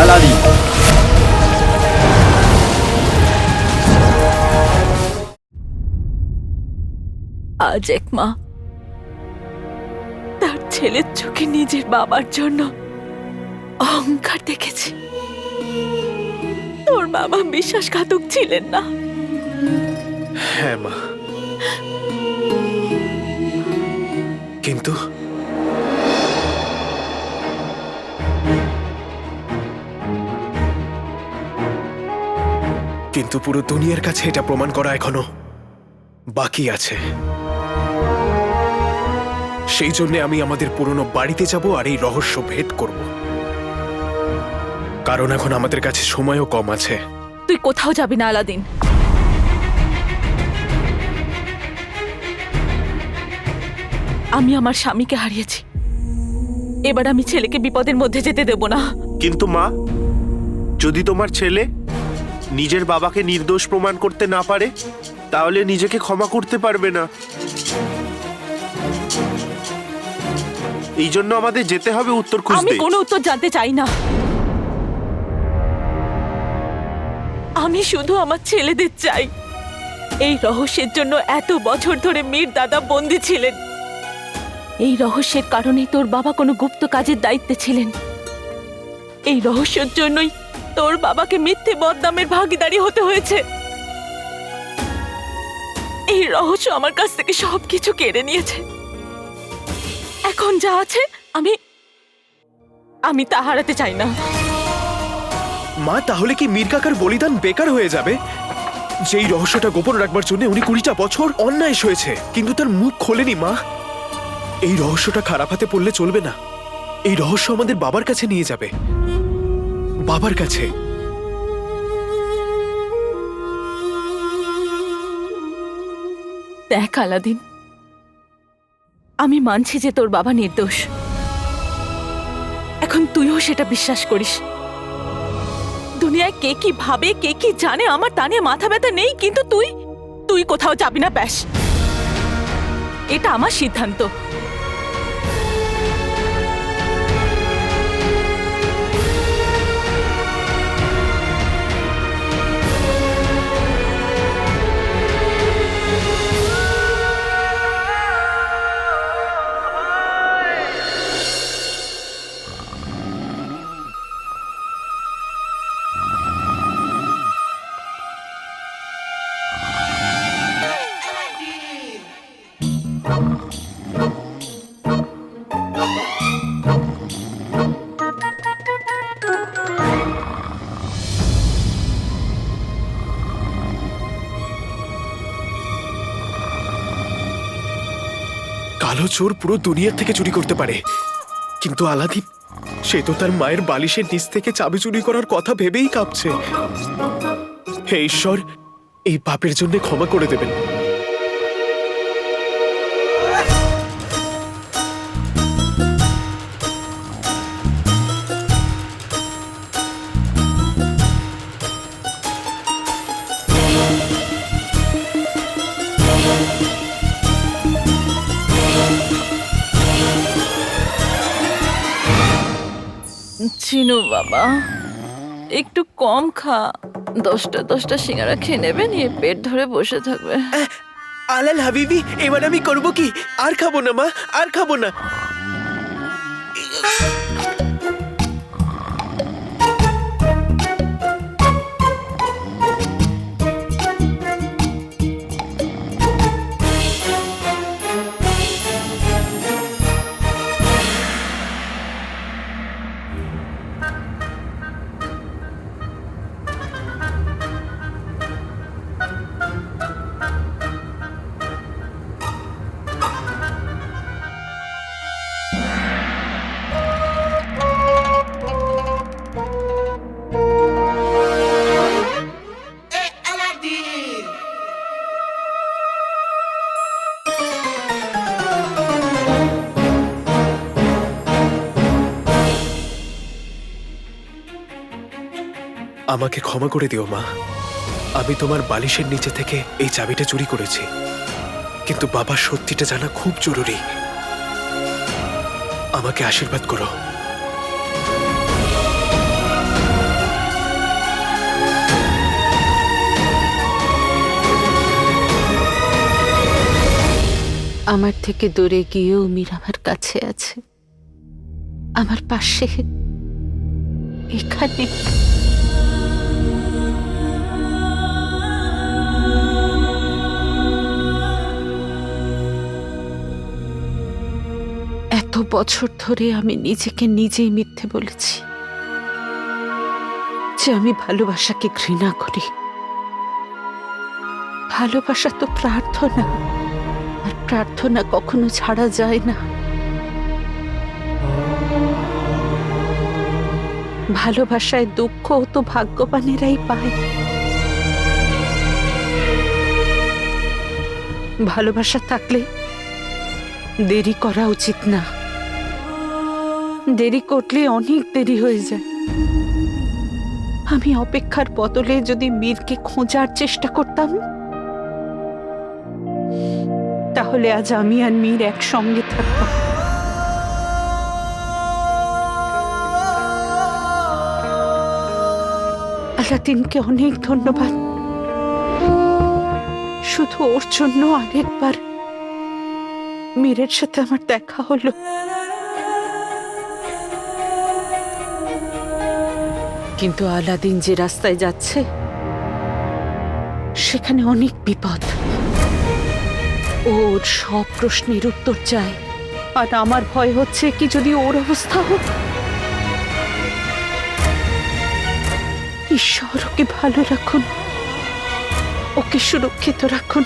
Aladdin. আজ এক মা তার ছেলের চোখে নিজের বাবার জন্য অহংকার দেখেছে। তোর বাবা বিশ্বাসঘাতক ছিলেন না। হ্যাঁ মা, কিন্তু পুরো দুনিয়ার কাছে এটা প্রমাণ করা এখনো বাকি আছে। সেই জন্য আমি আমাদের পুরনো বাড়িতে যাব আর এই রহস্য ভেদ করব, কারণ এখন আমাদের কাছে সময়ও কম আছে। তুই কোথাও যাবি না আলাদিন। আমি আমার স্বামীকে হারিয়েছি, এবার আমি ছেলেকে বিপদের মধ্যে যেতে দেব না। কিন্তু মা, যদি তোমার ছেলে নিজের বাবাকে নির্দোষ প্রমাণ করতে না পারে, তাহলে নিজেকে ক্ষমা করতে পারবে না। এই জন্য আমাদের যেতে হবে উত্তর আমি খুঁজতে। কোনো উত্তর জানতে চাই না। আমি শুধু আমার ছেলেদের চাই। এই রহস্যের জন্য এত বছর ধরে মীর দাদা বন্দী ছিলেন। এই রহস্যের কারণেই তোর বাবা কোনো গুপ্ত কাজের দায়িত্বে ছিলেন। এই রহস্যের জন্যই তোর বাবাকে মিথ্যে বদনামের ভাগীদারি হতে হয়েছে। এই রহস্য আমার কাছ থেকে সবকিছু কেড়ে নিয়েছে। এখন যা আছে আমি তা হারাতে চাই না। মা, তাহলে কি মীর কাকার বলিদান বেকার হয়ে যাবে? যেই রহস্যটা গোপন রাখবার জন্য উনি 20টা বছর অন্যায় হয়েছে, কিন্তু তার মুখ খোলেনি। মা, এই রহস্যটা খারাপ হাতে পড়লে চলবে না। এই রহস্য আমাদের বাবার কাছে নিয়ে যাবে, বাবার কাছে। দেখ আলাদিন, আমি মানছি যে তোর বাবা নির্দোষ। এখন তুইও সেটা বিশ্বাস করিস। দুনিয়ায় কে কি ভাবে, কে কি জানে, আমার তা নিয়ে মাথা ব্যথা নেই। কিন্তু তুই কোথাও যাবি না, ব্যাস। এটা আমার সিদ্ধান্ত। কালো চোর পুরো দুনিয়ার থেকে চুরি করতে পারে, কিন্তু আলাদিন, সে তো তার মায়ের বালিশের নিচ থেকে চাবি চুরি করার কথা ভেবেই কাঁপছে। হে ঈশ্বর, এই পাপের জন্য ক্ষমা করে দেবেন। চিনু বাবা, একটু কম খা। 10টা সিঙ্গারা খেয়ে নেবে, নিয়ে পেট ধরে বসে থাকবে। আলাল হাবিবি, এবার আমি করব কি? আর খাবো না মা, আর খাবো না। আমাকে ক্ষমা করে দিও মা। আমি তোমার বালিশের নিচে থেকে এই চাবিটা চুরি করেছি, কিন্তু বাবার সত্যিটা জানা খুব জরুরি। আমাকে আশীর্বাদ করো। আমার থেকে দূরে গিয়েও মীর আমার কাছে আছে, আমার পাশে, এখানে। এত বছর ধরে আমি নিজেকে নিজেই মিথ্যে বলেছি যে আমি ভালোবাসাকে ঘৃণা করি। ভালোবাসা তো প্রার্থনা, আর প্রার্থনা কখনো ছাড়া যায় না। ভালোবাসায় দুঃখ তো ভাগ্যবানেরাই পায়। ভালোবাসা থাকলে দেরি করা উচিত না। দেরি করলে অনেক দেরি হয়ে যায়। আমি অপেক্ষার বদলে যদি মীরকে খোঁজার চেষ্টা করতাম, তাহলে আজ আমি আর মীর একসঙ্গে থাকতাম। আলাদিনকে অনেক ধন্যবাদ। শুধু ওর জন্য আরেকবার মীরের সাথে আমার দেখা হলো। কিন্তু আলাদিন যে রাস্তায় যাচ্ছে সেখানে অনেক বিপদ। ওর সব প্রশ্নের উত্তর চায়, আর আমার ভয় হচ্ছে কি যদি ওর অবস্থা হোক। ঈশ্বর ওকে ভালো রাখুন, ওকে সুরক্ষিত রাখুন।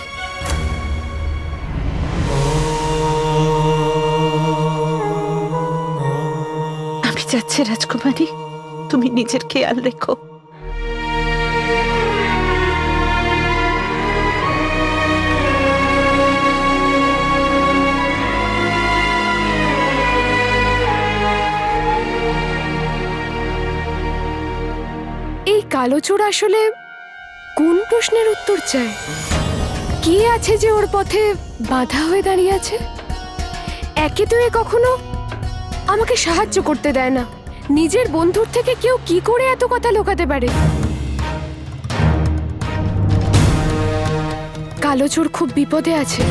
আমি যাচ্ছি রাজকুমারী, তুমি নিজের খেয়াল রেখো। এই কালোচোর আসলে কোন প্রশ্নের উত্তর চায়? কি আছে যে ওর পথে বাধা হয়ে দাঁড়িয়ে আছে? একে তো এ কখনো আমাকে সাহায্য করতে দেয় না। নিজের বন্ধুর থেকে কেউ কি করে এত কথা লুকাতে পারে? কালোচোর খুব বিপদে আছে।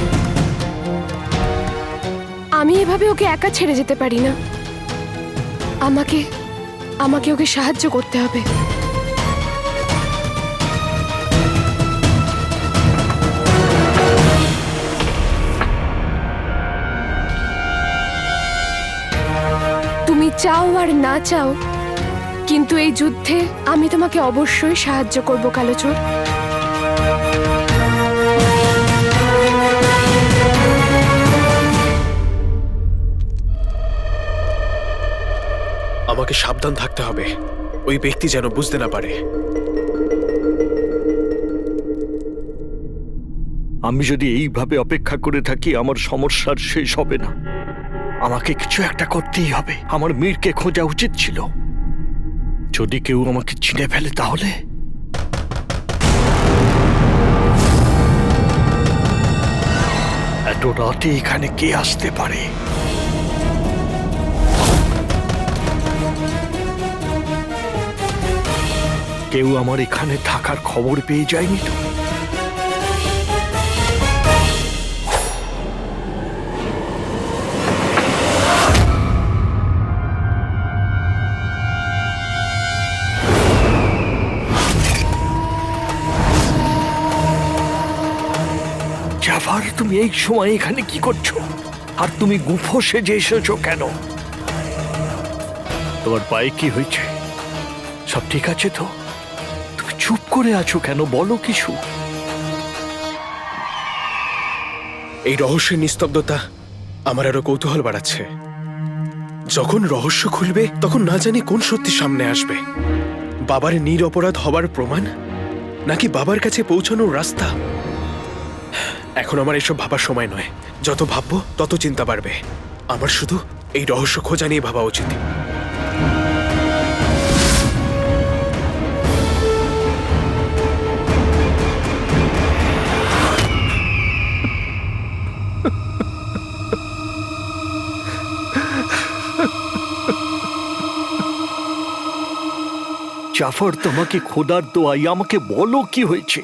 আমি এভাবে ওকে একা ছেড়ে যেতে পারি না। আমাকে ওকে সাহায্য করতে হবে। তুমি চাও আর না চাও, কিন্তু এই যুদ্ধে আমি তোমাকে অবশ্যই সাহায্য করব কালোচোর। আমাকে সাবধান থাকতে হবে, ওই ব্যক্তি যেন বুঝতে না পারে। আমি যদি এইভাবে অপেক্ষা করে থাকি, আমার সমস্যার শেষ হবে না। আমাকে কিছু একটা করতেই হবে। আমার মীরকে খোঁজা উচিত ছিল। যদি কেউ আমাকে চিনে ফেলে তাহলে এত রাতে এখানে কে আসতে পারে? কেউ আমার এখানে থাকার খবর পেয়ে যায়নি তো? জাফর, তুমি এই সময় এখানে কি করছো? আর তুমি গুফো সেজে এসেছো কেন? তোমার পায়ে কি হয়েছে? সব ঠিক আছে তো? তুমি চুপ করে আছো কেন? বলো কিছু। এই রহস্যের নিস্তব্ধতা আমার আরো কৌতূহল বাড়াচ্ছে। যখন রহস্য খুলবে তখন না জানি কোন সত্যি সামনে আসবে। বাবার নিরপরাধ হবার প্রমাণ, নাকি বাবার কাছে পৌঁছানোর রাস্তা? এখন আমার এসব ভাবার সময় নয়। যত ভাববো তত চিন্তা বাড়বে। আমার শুধু এই রহস্য খোঁজা নিয়ে ভাবা উচিত। জাফর, তোমাকে খোদার দোয়াই আমাকে বলো কি হয়েছে।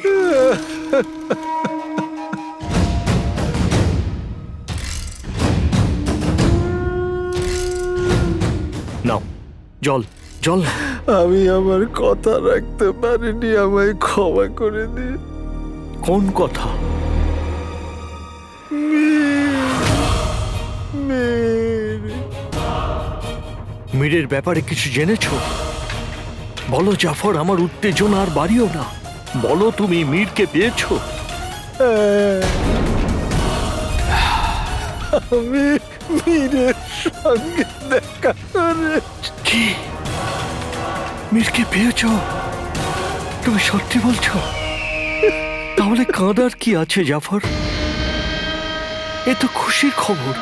নাও জল জল নাও। আমি আমার কথা রাখতে পারিনি, আমায় ক্ষমা করে দিন। কোন কথা? মীরের ব্যাপারে কিছু জেনেছো? বলো জাফর, আমার উত্তেজনা আর বাড়িও না। বলো তুমি মীরকে পেয়েছো? আমি মীরের সঙ্গে দেখা করে কি? মীরকে পেয়েছো? তুমি সত্যি বলছো? তাহলে কাঁদার কি আছে জাফর? এ তো খুশির খবর।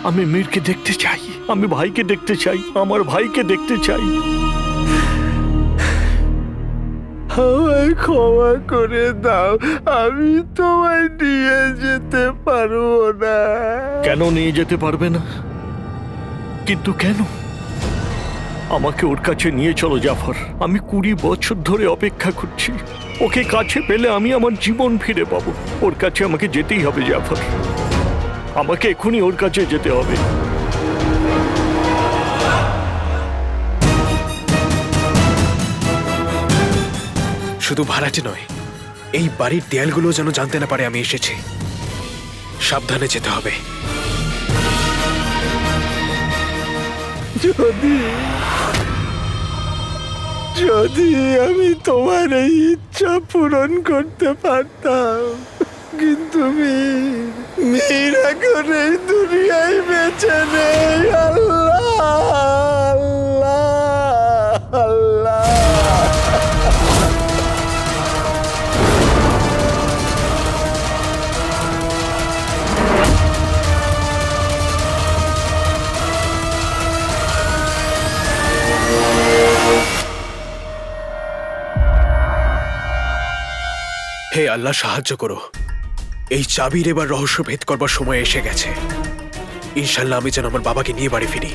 আমি মীরকে দেখতে চাই, আমি ভাইকে দেখতে চাই, আমার ভাইকে দেখতে চাই। আমায় ক্ষমা করে দাও, আমি তোমায় নিয়ে যেতে পারবো না। কেন নিয়ে যেতে পারবে না? কিন্তু কেন? আমাকে ওর কাছে নিয়ে চলো জাফর। আমি 20 বছর ধরে অপেক্ষা করছি। ওকে কাছে পেলে আমি আমার জীবন ফিরে পাবো। ওর কাছে আমাকে যেতেই হবে জাফর। আমাকে এখনই ওর কাছে যেতে হবে। শুধু ভাড়াটে নয়, এই বাড়ির দেয়ালগুলো যেন জানতে না পারে আমি এসেছি। সাবধানে যেতে হবে। যদি আমি তোমার এই ইচ্ছা পূরণ করতে পারতাম, কিন্তু মীর এখন এই দুনিয়ায় বেঁচে নেই। আল্লাহ আল্লাহ আল্লাহ। হে আল্লাহ, সাহায্য করো। এই চাবির এবার রহস্য ভেদ করবার সময় এসে গেছে। ইনশাল্লাহ আমি যেন আমার বাবাকে নিয়ে বাড়ি ফিরি।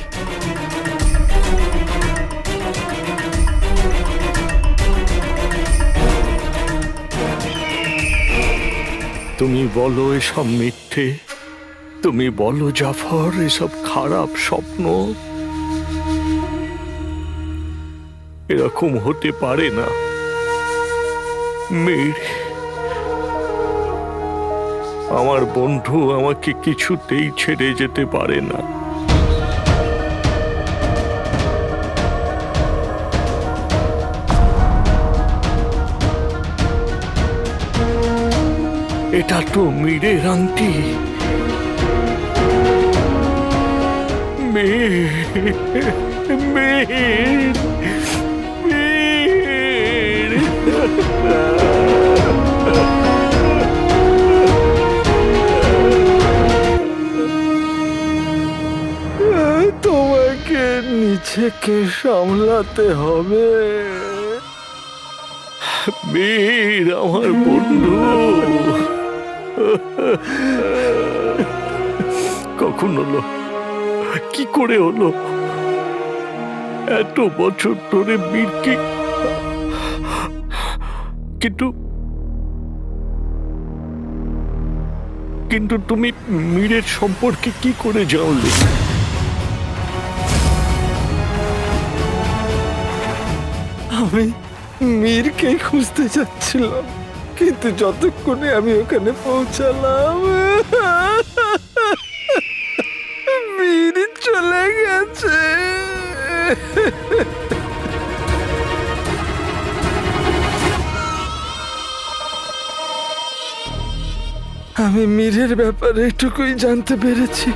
তুমি বলো এসব মিথ্যে? তুমি বলো জাফর এসব খারাপ স্বপ্ন? এরকম হতে পারে না। মীর আমার বন্ধু, আমাকে কিছুতেই ছেড়ে যেতে পারে না। এটা তো মীরের আংটি। মীর মীর মীর তোমাকে নিজেকে সামলাতে হবে। মীর আমার বন্ধু। কখন হলো? কি করে হলো? এত বছর ধরে মীরকে, কিন্তু কিন্তু তুমি মীরের সম্পর্কে কি করে জানলে? আমি মীরকে খুঁজতে যাচ্ছিলাম, কিন্তু যতক্ষণে আমি ওখানে পৌঁছালাম মীর চলে গেছে। আমি মীরের ব্যাপারে এটুকুই জানতে পেরেছি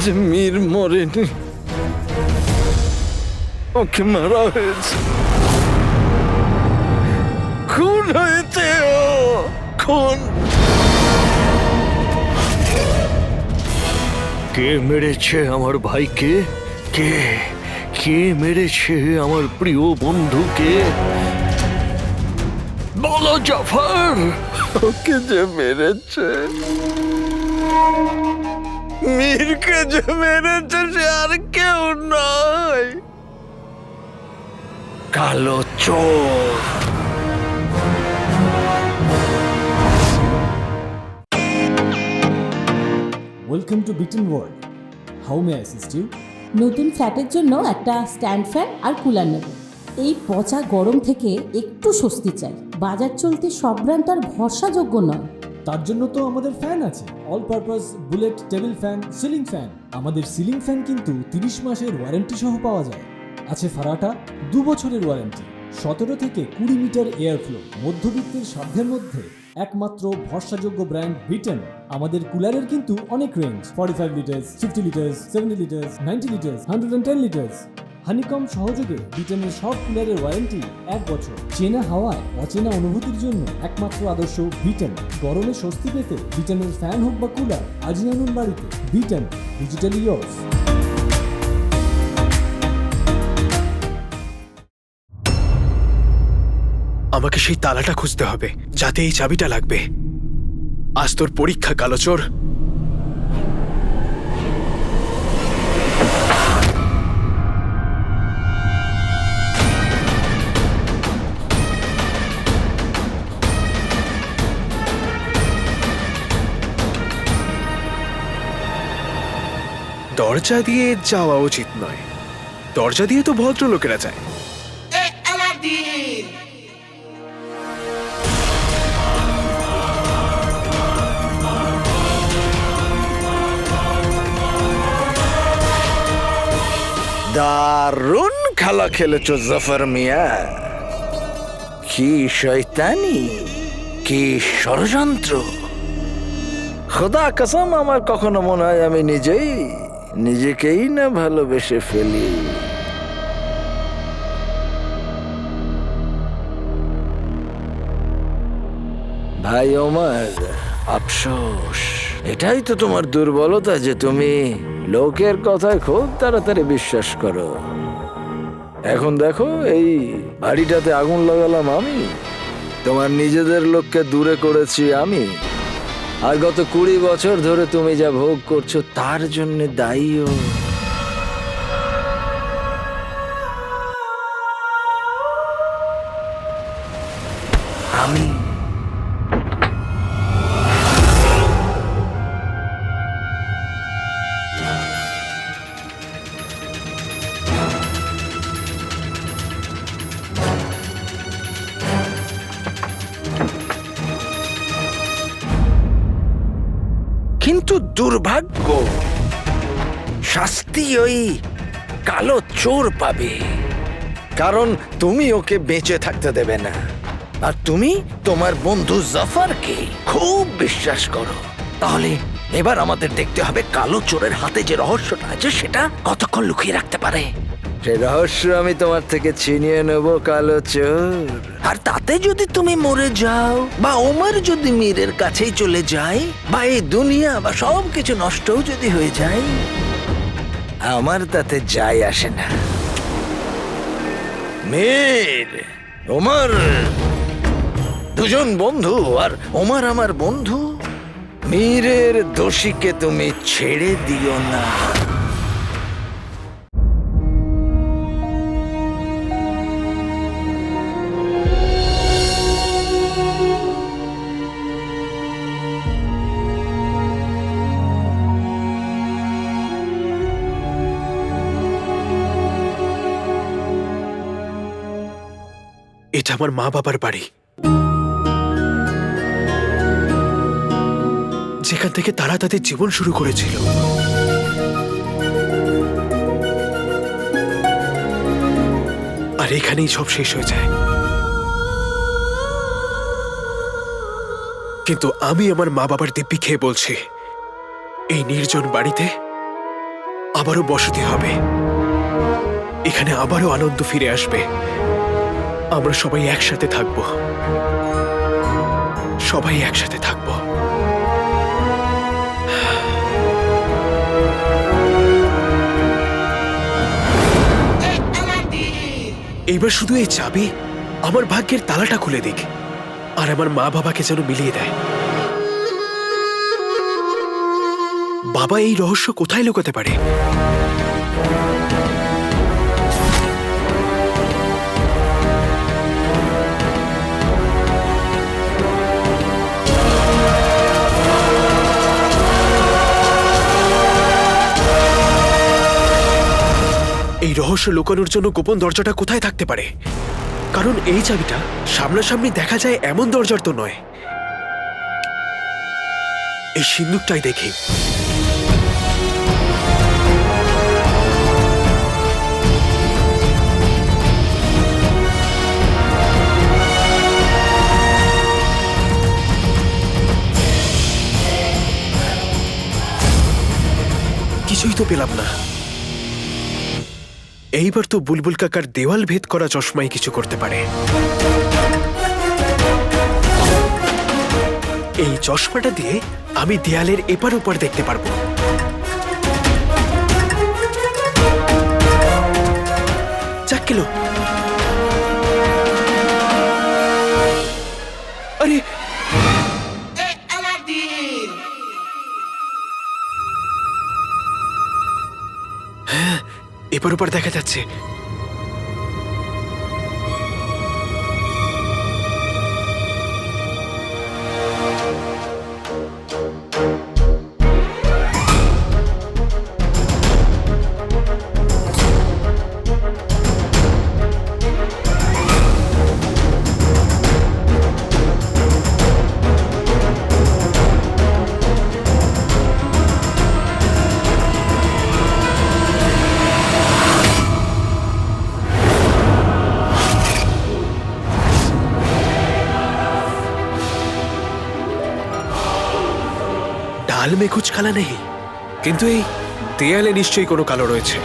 যে মীর মরেনি, ওকে মারা হয়েছে। খুন হয়েছে, ও খুন। কে মেরেছে আমার ভাইকে? কে কে মেরেছে আমার প্রিয় বন্ধুকে? বলো জাফর। ওকে যে মেরেছে, মীরকে যে মেরেছে, সে আর কেউ নয়, কালো চোর। Welcome to Beaten World. How may I assist you? নতুন ফ্ল্যাটের জন্য একটা স্ট্যান্ড ফ্যান আর কুলার নেব। এই পচা গরম থেকে একটু স্বস্তি চাই। বাজার চলতে সব ব্র্যান্ড তো আর ভরসাযোগ্য নয়। তার জন্য তো আমাদের ফ্যান আছে, all purpose bullet table fan, ceiling fan. আমাদের সিলিং ফ্যান কিন্তু 30 মাসের ওয়ারেন্টি সহ পাওয়া যায়। আছে ফারাটা 2 বছরের ওয়ারেন্টি, 17 থেকে 20 মিটার এয়ার ফ্লো, মধ্যবিত্তের সাধ্যের মধ্যে একমাত্র ভরসাযোগ্য ব্র্যান্ড বিটেন। আমাদের কুলারের কিন্তু অনেক range, 45 litres, 50 litres, 70 litres, 90 litres, 110 litres. Honeycomb সহযোগে বিটেনের সব কুলারের ওয়ারেন্টি 1 বছর। চেনা হাওয়ায় অচেনা অনুভূতির জন্য একমাত্র আদর্শ বিটেন। গরমে স্বস্তি পেতে বিটেনের ফ্যান হোক বা কুলার, আজই আনুন বাড়িতে। Beaten, digitally years. আমাকে সেই তালাটা খুঁজতে হবে, যাতে এই চাবিটা লাগবে। আজ তোর পরীক্ষা, কালো চোর। দরজা দিয়ে যাওয়া উচিত নয়, দরজা দিয়ে তো ভদ্রলোকেরা যায়। দারুণ খেলা খেলেছ জাফর মিয়া। কি শয়তানি, কি ষড়যন্ত্র! খোদা কসম, আমার কখনো মনে হয় আমি নিজেকেই না ভালোবেসে ফেলি। ভাই ওমর, আফসোস, এটাই তো তোমার দুর্বলতা যে তুমি লোকের কথায় খুব তাড়াতাড়ি বিশ্বাস করো। এখন দেখো, এই বাড়িটাতে আগুন লাগালাম আমি, তোমার নিজেদের লোককে দূরে করেছি আমি, আর গত 20 বছর ধরে তুমি যা ভোগ করছো তার জন্য দায়ীও আমি। কিন্তু দুর্ভাগ্য, শাস্তি ওই কালো চোর পাবে, কারণ তুমি ওকে বেঁচে থাকতে দেবে না, আর তুমি তোমার বন্ধু জাফরকে খুব বিশ্বাস করো। তাহলে এবার আমাদের দেখতে হবে কালো চোরের হাতে যে রহস্যটা আছে সেটা কতক্ষণ লুকিয়ে রাখতে পারে। সেই রহস্য আমি তোমার থেকে ছিনিয়ে নেব, কালো চোর। আর তাতে যদি তুমি মরে যাও, বা ওমর যদি মীরের কাছেই চলে যায়, বা এই দুনিয়া বা সব কিছু নষ্টও যদি হয়ে যায়, আমার তাতে যায় আসে না। মীর, ওমর দুজন বন্ধু, আর ওমর আমার বন্ধু। মীরের দোষীকে তুমি ছেড়ে দিও না। এটা আমার মা বাবার বাড়ি, যেখান থেকে তারা তাদের জীবন শুরু করেছিল। আর এখানেই সব শেষ হয়ে যায়। কিন্তু আমি আমার মা বাবার দিব্যি খেয়ে বলছি, এই নির্জন বাড়িতে আবারও বসতি হবে, এখানে আবারও আনন্দ ফিরে আসবে। আমরা সবাই একসাথে থাকবো, সবাই একসাথে থাকবো। এইবার শুধু এই চাবি আমার ভাগ্যের তালাটা খুলে দিক, আর আমার মা বাবাকে যেন মিলিয়ে দেয়। বাবা এই রহস্য কোথায় লুকাতে পারে? এই রহস্য লুকানোর জন্য গোপন দরজাটা কোথায় থাকতে পারে? কারণ এই চাবিটা সামনাসামনি দেখা যায় এমন দরজার তো নয়। এই সিন্দুকটাই দেখি। কিছুই তো পেলাম না। এইবার তো বুলবুল কাকার দেওয়াল ভেদ করা চশমাই কিছু করতে পারে। এই চশমাটা দিয়ে আমি দেয়ালের এপার ওপার দেখতে পারবো। যাক গেল। আরে হ্যাঁ, এপার ওপার দেখা যাচ্ছে। ডাল মে কুছ কালা নেই, কিন্তু এই দেয়ালে নিশ্চয়ই কোনো কালো রয়েছে।